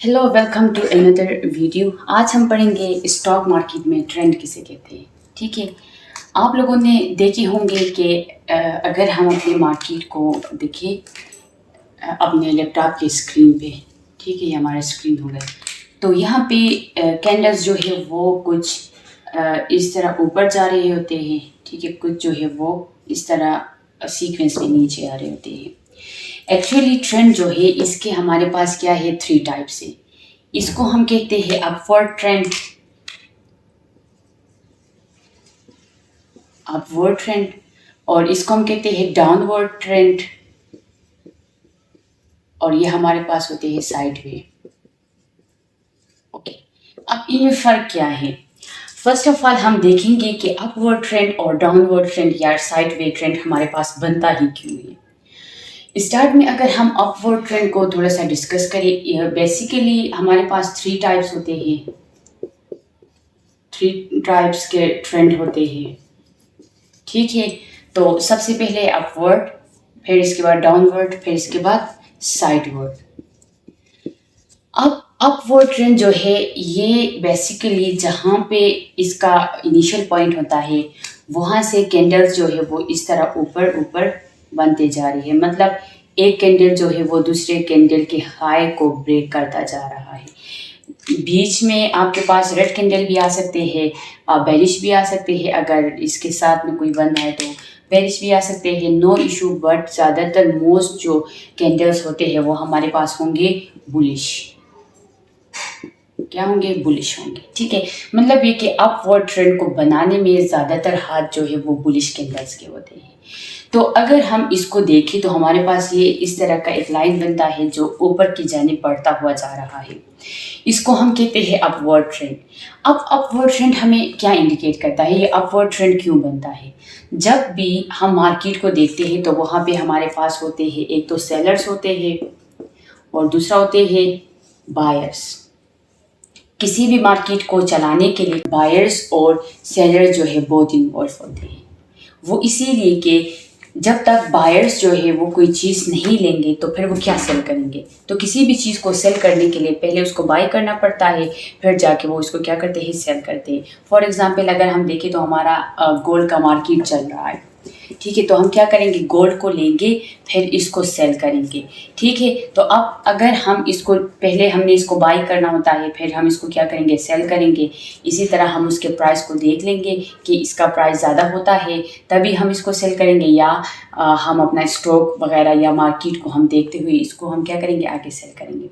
Hello, welcome to another video. आज हम पढ़ेंगे स्टॉक मार्केट में ट्रेंड किसे कहते हैं। ठीक है, आप लोगों ने देखे होंगे कि अगर हम अपने मार्केट को देखें अपने लैपटॉप की स्क्रीन पे। ठीक है, ये हमारा स्क्रीन हो गया। तो यहाँ पे कैंडल्स जो है वो कुछ इस तरह ऊपर जा रहे होते हैं। ठीक है, कुछ जो है वो इस तरह सीक्वेंस में नीचे आ रहे होते हैं। एक्चुअली ट्रेंड जो है इसके हमारे पास क्या है, थ्री टाइप्स है। इसको हम कहते हैं अपवर्ड ट्रेंड, और इसको हम कहते हैं डाउनवर्ड ट्रेंड, और ये हमारे पास होते हैं साइडवे। ओके, अब इनमें फर्क क्या है। फर्स्ट ऑफ ऑल हम देखेंगे कि अपवर्ड ट्रेंड और डाउनवर्ड ट्रेंड या साइडवे ट्रेंड हमारे पास बनता ही क्यों है। स्टार्ट में अगर हम अपवर्ड ट्रेंड को थोड़ा सा डिस्कस करें, बेसिकली हमारे पास थ्री टाइप्स होते हैं। थ्री टाइप्स के ट्रेंड होते हैं। ठीक है, तो सबसे पहले अपवर्ड, फिर इसके बाद डाउनवर्ड, फिर इसके बाद साइडवर्ड। अब अपवर्ड ट्रेंड जो है ये बेसिकली जहाँ पे इसका इनिशियल पॉइंट होता है वहाँ से कैंडल्स जो है वो इस तरह ऊपर ऊपर बनते जा रही है। मतलब एक कैंडल जो है वो दूसरे कैंडल के हाई को ब्रेक करता जा रहा है। बीच में आपके पास रेड कैंडल भी आ सकते हैं, बेरिश भी आ सकते हैं। अगर इसके साथ में कोई बन रहा है तो बेरिश भी आ सकते हैं, नो इशू। बट ज़्यादातर मोस्ट जो कैंडल्स होते हैं वो हमारे पास होंगे बुलिश। क्या होंगे? बुलिश होंगे। ठीक है, मतलब ये कि अपवर्ड ट्रेंड को बनाने में ज़्यादातर हाथ जो है वो बुलिश कैंडल्स के होते हैं। तो अगर हम इसको देखें तो हमारे पास ये इस तरह का एक लाइन बनता है जो ऊपर की जानिब बढ़ता हुआ जा रहा है। इसको हम कहते हैं अपवर्ड ट्रेंड। अब अपवर्ड ट्रेंड हमें क्या इंडिकेट करता है, ये अपवर्ड ट्रेंड क्यों बनता है। जब भी हम मार्केट को देखते हैं तो वहाँ पे हमारे पास होते हैं, एक तो सेलर्स होते हैं और दूसरा होते हैं बायर्स। किसी भी मार्केट को चलाने के लिए बायर्स और सेलर्स जो है बहुत इन्वॉल्व होते हैं। वो इसीलिए कि जब तक बायर्स जो है वो कोई चीज़ नहीं लेंगे तो फिर वो क्या सेल करेंगे। तो किसी भी चीज़ को सेल करने के लिए पहले उसको बाय करना पड़ता है, फिर जाके वो इसको क्या करते हैं, सेल करते हैं। फॉर एग्जांपल अगर हम देखें तो हमारा गोल्ड का मार्केट चल रहा है। ठीक है, तो हम क्या करेंगे, गोल्ड को लेंगे फिर इसको सेल करेंगे। ठीक है, तो अब अगर हम इसको पहले हमने इसको बाई करना होता है, फिर हम इसको क्या करेंगे, सेल करेंगे। इसी तरह हम उसके प्राइस को देख लेंगे कि इसका प्राइस ज़्यादा होता है तभी हम इसको सेल करेंगे, या हम अपना स्टॉक वगैरह या मार्केट को हम देखते हुए इसको हम क्या करेंगे, आगे सेल करेंगे।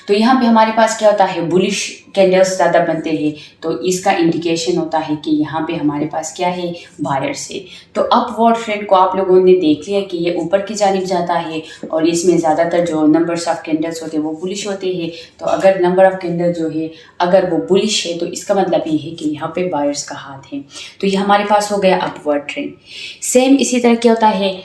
तो यहाँ पे हमारे पास क्या होता है, बुलिश कैंडल्स ज़्यादा बनते हैं, तो इसका इंडिकेशन होता है कि यहाँ पे हमारे पास क्या है, बायर्स है। तो अपवर्ड ट्रेंड को आप लोगों ने देख लिया कि ये ऊपर की जानिब जाता है और इसमें ज़्यादातर जो नंबर्स ऑफ कैंडल्स होते हैं वो बुलिश होते हैं। तो अगर नंबर ऑफ कैंडल जो है अगर वो बुलिश है तो इसका मतलब ये है कि यहाँ पे बायर्स का हाथ है। तो ये हमारे पास हो गया अपवर्ड ट्रेंड। सेम इसी तरह क्या होता है,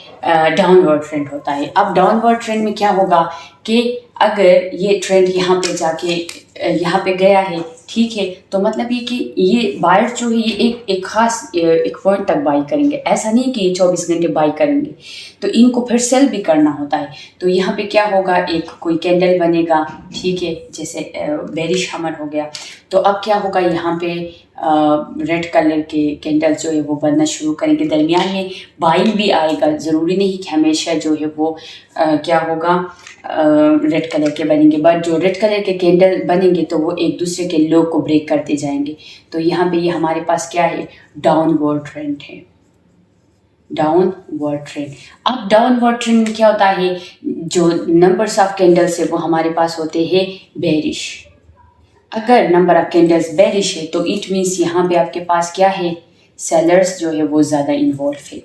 डाउनवर्ड ट्रेंड होता है। अब डाउनवर्ड ट्रेंड में क्या होगा कि अगर ये ट्रेंड यहाँ पे जाके यहाँ पे गया है, ठीक है, तो मतलब ये कि ये बायर जो है ये एक खास एक पॉइंट तक बाई करेंगे। ऐसा नहीं कि ये 24 घंटे बाई करेंगे, तो इनको फिर सेल भी करना होता है। तो यहाँ पे क्या होगा, एक कोई कैंडल बनेगा, ठीक है, जैसे बेरिश हमर हो गया। तो अब क्या होगा, यहाँ पे रेड कलर के कैंडल्स जो है वो बनना शुरू करेंगे। दरमियान में बाइंग भी आएगा, ज़रूरी नहीं कि हमेशा जो है वो क्या होगा, रेड कलर के बनेंगे। बट जो रेड कलर के कैंडल बनेंगे तो वो एक दूसरे के लो को ब्रेक करते जाएंगे। तो यहाँ पे ये हमारे पास क्या है, डाउनवर्ड ट्रेंड है। Downward trend. अब डाउनवर्ड ट्रेंड में क्या होता है, जो नंबर्स ऑफ कैंडल्स है वो हमारे पास होते हैं बेरिश। अगर नंबर ऑफ कैंडल्स बेरिश है तो इट मीन्स यहाँ पे आपके पास क्या है, सेलर्स जो है वो ज़्यादा इन्वॉल्व है।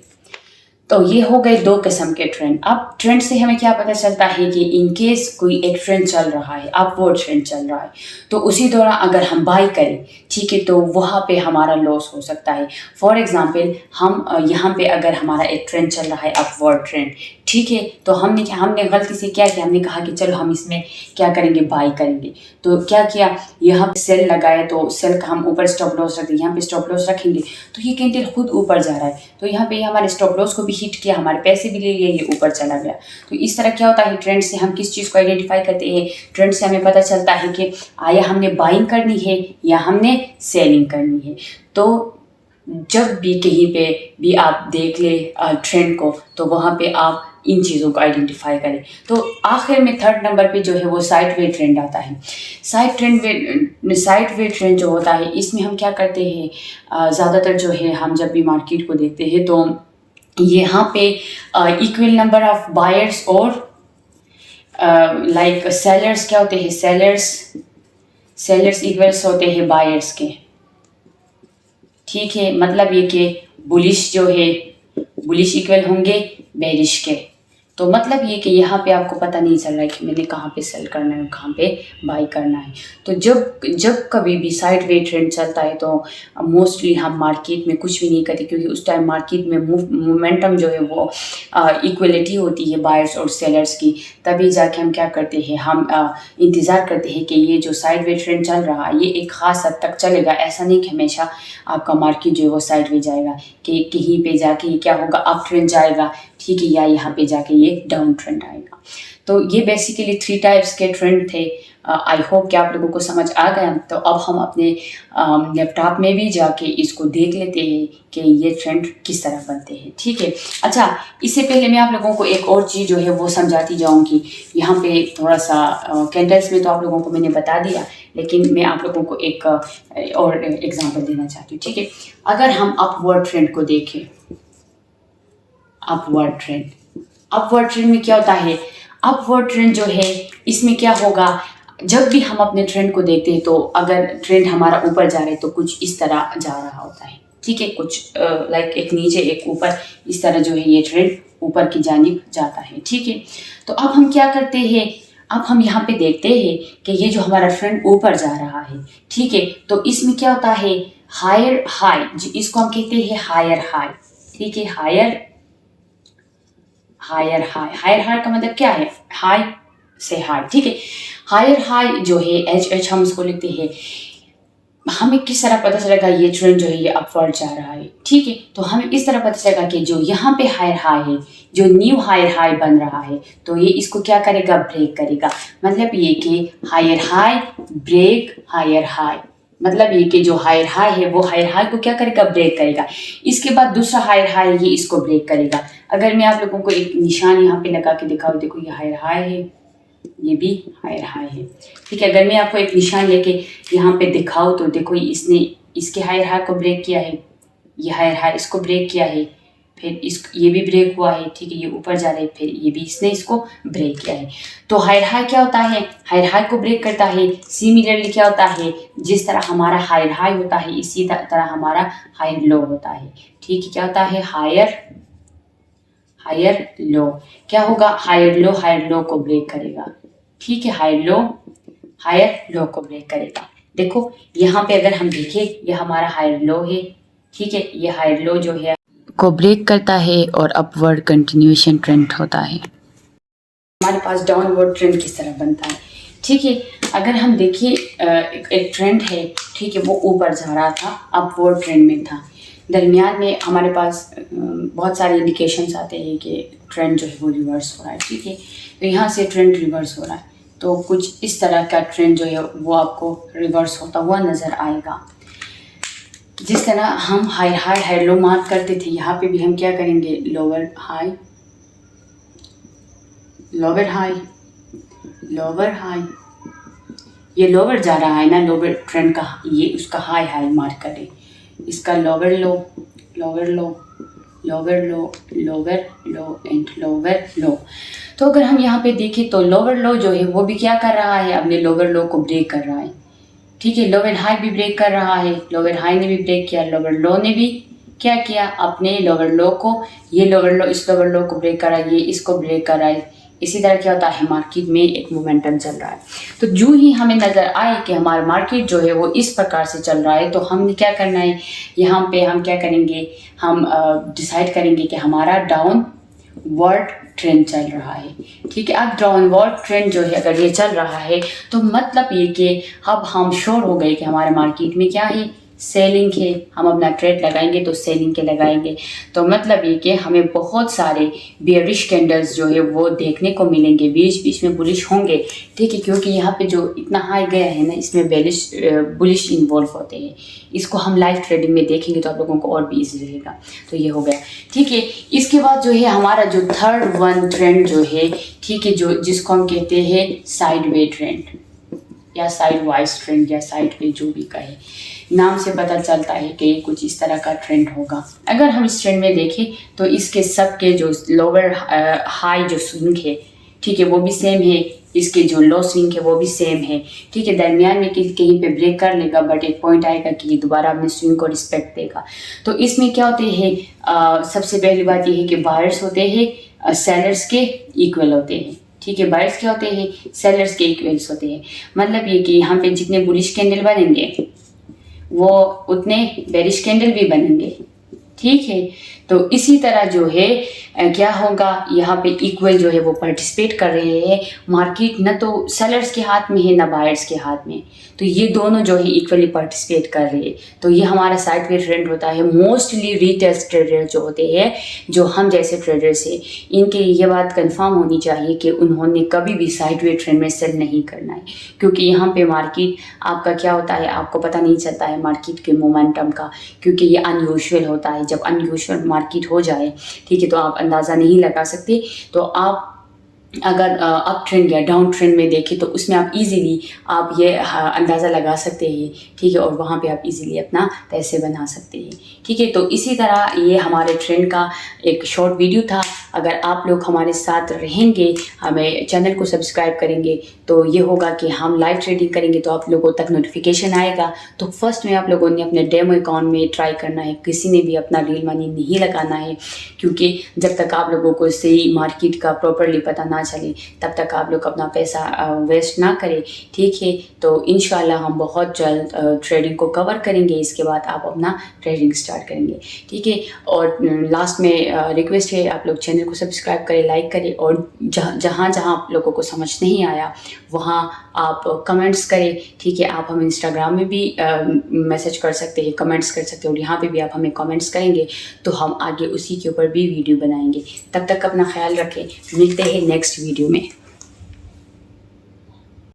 तो ये हो गए दो किस्म के ट्रेंड। अब ट्रेंड से हमें क्या पता चलता है कि इन केस कोई एक ट्रेंड चल रहा है, अपवर्ड ट्रेंड चल रहा है, तो उसी दौरान अगर हम बाई करें, ठीक है, तो वहाँ पे हमारा लॉस हो सकता है। फॉर एग्जांपल हम यहाँ पे अगर हमारा एक ट्रेंड चल रहा है, अपवर्ड ट्रेंड, ठीक है, तो हमने गलती से क्या किया, हमने कहा कि चलो हम इसमें क्या करेंगे, बाई करेंगे। तो क्या किया, यहाँ पे सेल लगाया, तो सेल का हम ऊपर स्टॉप लॉस रखते हैं, यहाँ पे स्टॉप लॉस रखेंगे तो ये कैंडल खुद ऊपर जा रहा है, तो यहाँ पे हमारे स्टॉप लॉस को भी हिट किया, हमारे पैसे भी ले लिए, ये ऊपर चला गया। तो इस तरह क्या होता है, ट्रेंड से हम किस चीज़ को आइडेंटिफाई करते हैं, ट्रेंड से हमें पता चलता है कि आया हमने बाइंग करनी है या हमने सेलिंग करनी है। तो जब भी कहीं पे भी आप देख ले ट्रेंड को, तो वहाँ पे आप इन चीज़ों को आइडेंटिफाई करें। तो आखिर में थर्ड नंबर पे जो है वो साइड वे ट्रेंड आता है। साइड वे ट्रेंड जो होता है, इसमें हम क्या करते हैं, ज़्यादातर जो है हम जब भी मार्केट को देखते हैं तो यहाँ पे इक्वल नंबर ऑफ बायर्स और लाइक सेलर्स क्या होते हैं, सेलर्स इक्वल्स होते हैं बायर्स के। ठीक है, मतलब ये कि बुलिश जो है, बुलिश इक्वल होंगे बेरिश के। तो मतलब ये कि यहाँ पे आपको पता नहीं चल रहा है कि मैंने कहाँ पे सेल करना है और कहाँ पे बाई करना है। तो जब कभी भी साइड वे ट्रेंड चलता है तो मोस्टली हम मार्केट में कुछ भी नहीं करते, क्योंकि उस टाइम मार्केट में मोमेंटम जो है वो इक्वलिटी होती है बायर्स और सेलर्स की। तभी जाके हम क्या करते हैं, हम इंतज़ार करते हैं कि ये जो साइड वे ट्रेंड चल रहा है ये एक ख़ास हद तक चलेगा। ऐसा नहीं कि हमेशा आपका मार्केट जो है वो साइड वे जाएगा, कि कहीं पे जाके क्या होगा, अप ट्रेंड जाएगा, ठीक है, या यहाँ पे जाके ये डाउन ट्रेंड आएगा। तो ये बेसिकली 3 टाइप्स के ट्रेंड थे। आई होप कि आप लोगों को समझ आ गया। तो अब हम अपने लैपटॉप में भी जाके इसको देख लेते हैं कि ये ट्रेंड किस तरह बनते हैं। ठीक है, अच्छा, इससे पहले मैं आप लोगों को एक और चीज़ जो है वो समझाती जाऊंगी। यहाँ पे थोड़ा सा कैंडल्स में तो आप लोगों को मैंने बता दिया, लेकिन मैं आप लोगों को एक और एग्जाम्पल देना चाहती हूँ। ठीक है, अगर हम अपवर्ड ट्रेंड को देखें, अपवर्ड ट्रेंड में क्या होता है, अपवर्ड ट्रेंड जो है इसमें क्या होगा, जब भी हम अपने ट्रेंड को देखते हैं तो अगर ट्रेंड हमारा ऊपर जा रहा है तो कुछ इस तरह जा रहा होता है। ठीक है, कुछ लाइक एक नीचे एक ऊपर, इस तरह जो है ये ट्रेंड ऊपर की जानिब जाता है। ठीक है, तो अब हम क्या करते हैं, अब हम यहाँ पे देखते हैं कि ये जो हमारा ट्रेंड ऊपर जा रहा है, ठीक है, तो इसमें क्या होता है, हायर हाई, इसको हम कहते हैं हायर हाई। ठीक है, हायर हाई का मतलब क्या है, हाई से हाई। ठीक है, हायर हाई जो है एच हम इसको लिखते हैं। हमें किस तरह पता चलेगा ये ट्रेंड जो है ये अपवर्ड जा रहा है। ठीक है, तो हमें इस तरह पता चलेगा कि जो यहाँ पे हायर हाई है, जो न्यू हायर हाई बन रहा है, तो ये इसको क्या करेगा, ब्रेक करेगा। मतलब ये कि higher high break higher high, मतलब ये कि जो हायर हाई है वो हायर हाई को क्या करेगा, ब्रेक करेगा। इसके बाद दूसरा हायर हाई ये इसको ब्रेक करेगा। अगर मैं आप लोगों को एक निशान यहाँ पे लगा के दिखाऊँ, देखो ये हायर हाई है, ये भी हायर हाई है। ठीक है, अगर मैं आपको एक निशान लेके यहाँ पे दिखाऊँ तो देखो इसने इसके हायर हाई को ब्रेक किया है, ये हायर हाई इसको ब्रेक किया है, फिर ये भी ब्रेक हुआ है। ठीक है, ये ऊपर जा रहा है, फिर ये भी इसने इसको ब्रेक किया है। तो हायर हाई क्या होता है, हायर हाई को ब्रेक करता है। सिमिलरली क्या होता है, जिस तरह हमारा हायर हाई होता है इसी तरह हमारा हायर लो होता है। ठीक है, क्या होता है, हायर लो क्या होगा, हायर लो को ब्रेक करेगा। ठीक है, हायर लो को ब्रेक करेगा। देखो यहाँ पे अगर हम देखें, ये हमारा हायर लो है। ठीक है, ये हायर लो जो है को ब्रेक करता है और अपवर्ड कंटिन्यूएशन ट्रेंड होता है। हमारे पास डाउनवर्ड ट्रेंड किस तरह बनता है। ठीक है, अगर हम देखिए एक ट्रेंड है, ठीक है, वो ऊपर जा रहा था, अपवर्ड ट्रेंड में था। दरमियान में हमारे पास बहुत सारे इंडिकेशंस आते हैं कि ट्रेंड जो है वो रिवर्स हो रहा है। ठीक है, तो यहाँ से ट्रेंड रिवर्स हो रहा है, तो कुछ इस तरह का ट्रेंड जो है वो आपको रिवर्स होता हुआ नज़र आएगा। जिस तरह हम हाई लो मार्क करते थे, यहाँ पे भी हम क्या करेंगे, लोअर हाई, ये लोअर जा रहा है ना, लोअर ट्रेंड का, ये उसका हाई मार्क करें, इसका लोअर लो एंड लोअर लो। तो अगर हम यहाँ पे देखें तो लोअर लो जो है वो भी क्या कर रहा है, अपने लोअर लो को ब्रेक कर रहा है। ठीक है, लोअर हाई भी ब्रेक कर रहा है, लोअर हाई ने भी ब्रेक किया, लोअर लो ने भी क्या किया, अपने लोअर लो को, ये लोअर लो इस लोअर लो को ब्रेक कर रहा है, ये इसको ब्रेक कर रहा है। इसी तरह क्या होता है, मार्केट में एक मोमेंटम चल रहा है। तो जो ही हमें नज़र आए कि हमारा मार्केट जो है वो इस प्रकार से चल रहा है, तो हमने क्या करना है, यहाँ पे हम क्या करेंगे, हम डिसाइड करेंगे कि हमारा डाउनवर्ड ट्रेंड चल रहा है। ठीक है, अब डाउनवर्ड ट्रेंड जो है अगर ये चल रहा है तो मतलब ये कि अब हम श्योर हो गए कि हमारे मार्केट में क्या है, सेलिंग के, हम अपना ट्रेड लगाएंगे तो सेलिंग के लगाएंगे। तो मतलब ये कि हमें बहुत सारे बेयरिश कैंडल्स जो है वो देखने को मिलेंगे, बीच बीच में बुलिश होंगे, ठीक है, क्योंकि यहाँ पे जो इतना हाई गया है ना, इसमें बुलिश इन्वॉल्व होते हैं। इसको हम लाइव ट्रेडिंग में देखेंगे तो आप लोगों को और भी ईजी रहेगा। तो ये हो गया, ठीक है। इसके बाद जो है हमारा जो थर्ड वन ट्रेंड जो है, ठीक है, जो जिसको हम कहते हैं साइडवे ट्रेंड या साइड वाइज ट्रेंड या साइड पे, जो भी कहे, नाम से पता चलता है कि कुछ इस तरह का ट्रेंड होगा। अगर हम इस ट्रेंड में देखें तो इसके सबके जो लोअर हाई जो स्विंग है, ठीक है, वो भी सेम है, इसके जो लो स्विंग है वो भी सेम है, ठीक है। दरमियान में कहीं पे ब्रेक कर लेगा, बट एक पॉइंट आएगा कि ये दोबारा अपने स्विंग को रिस्पेक्ट देगा। तो इसमें क्या होते हैं, सबसे पहली बात ये है कि बायर्स होते हैं सेलर्स के इक्वल होते हैं, ठीक है। बायर्स क्या होते हैं, सेलर्स के इक्वल्स होते हैं। मतलब ये कि यहाँ पे जितने बुलिश कैंडल बनेंगे वो उतने बेरिश कैंडल भी बनेंगे, ठीक है। तो इसी तरह जो है क्या होगा, यहाँ पे इक्वल जो है वो पार्टिसिपेट कर रहे हैं। मार्केट न तो सेलर्स के हाथ में है ना बायर्स के हाथ में, तो ये दोनों जो है इक्वली पार्टिसिपेट कर रहे हैं। तो ये हमारा साइडवे ट्रेंड होता है। मोस्टली रिटेल ट्रेडर जो होते हैं, जो हम जैसे ट्रेडर्स हैं, इनके ये बात कंफर्म होनी चाहिए कि उन्होंने कभी भी साइडवे ट्रेंड में सेल नहीं करना है, क्योंकि यहाँ पे मार्केट आपका क्या होता है, आपको पता नहीं चलता है मार्केट के मोमेंटम का, क्योंकि ये अनयूजुअल होता है। जब अनयूजुअल मार्केट हो जाए, ठीक है, तो आप अंदाज़ा नहीं लगा सकते। तो आप अगर अप ट्रेंड या डाउन ट्रेंड में देखें तो उसमें आप इजीली आप ये अंदाज़ा लगा सकते हैं, ठीक है, और वहाँ पे आप इजीली अपना पैसे बना सकते हैं, ठीक है। तो इसी तरह ये हमारे ट्रेंड का एक शॉर्ट वीडियो था। अगर आप लोग हमारे साथ रहेंगे, हमें चैनल को सब्सक्राइब करेंगे, तो ये होगा कि हम लाइव ट्रेडिंग करेंगे तो आप लोगों तक नोटिफिकेशन आएगा। तो फर्स्ट में आप लोगों ने अपने डेमो अकाउंट में ट्राई करना है, किसी ने भी अपना रियल मनी नहीं लगाना है, क्योंकि जब तक आप लोगों को सही मार्केट का प्रॉपरली पता ना चले तब तक आप लोग अपना पैसा वेस्ट ना करें, ठीक है। तो इंशाल्लाह हम बहुत जल्द ट्रेडिंग को कवर करेंगे, इसके बाद आप अपना ट्रेडिंग स्टार्ट करेंगे, ठीक है। और लास्ट में रिक्वेस्ट है, आप लोग चैनल को सब्सक्राइब करें, लाइक करें, और जहाँ जहाँ आप लोगों को समझ नहीं आया वहाँ आप कमेंट्स करें, ठीक है। आप हम इंस्टाग्राम में भी मैसेज कर सकते हैं, कमेंट्स कर सकते हैं, और यहाँ पे भी आप हमें कमेंट्स करेंगे तो हम आगे उसी के ऊपर भी वीडियो बनाएंगे। तब तक अपना ख्याल रखें, मिलते हैं नेक्स्ट वीडियो में।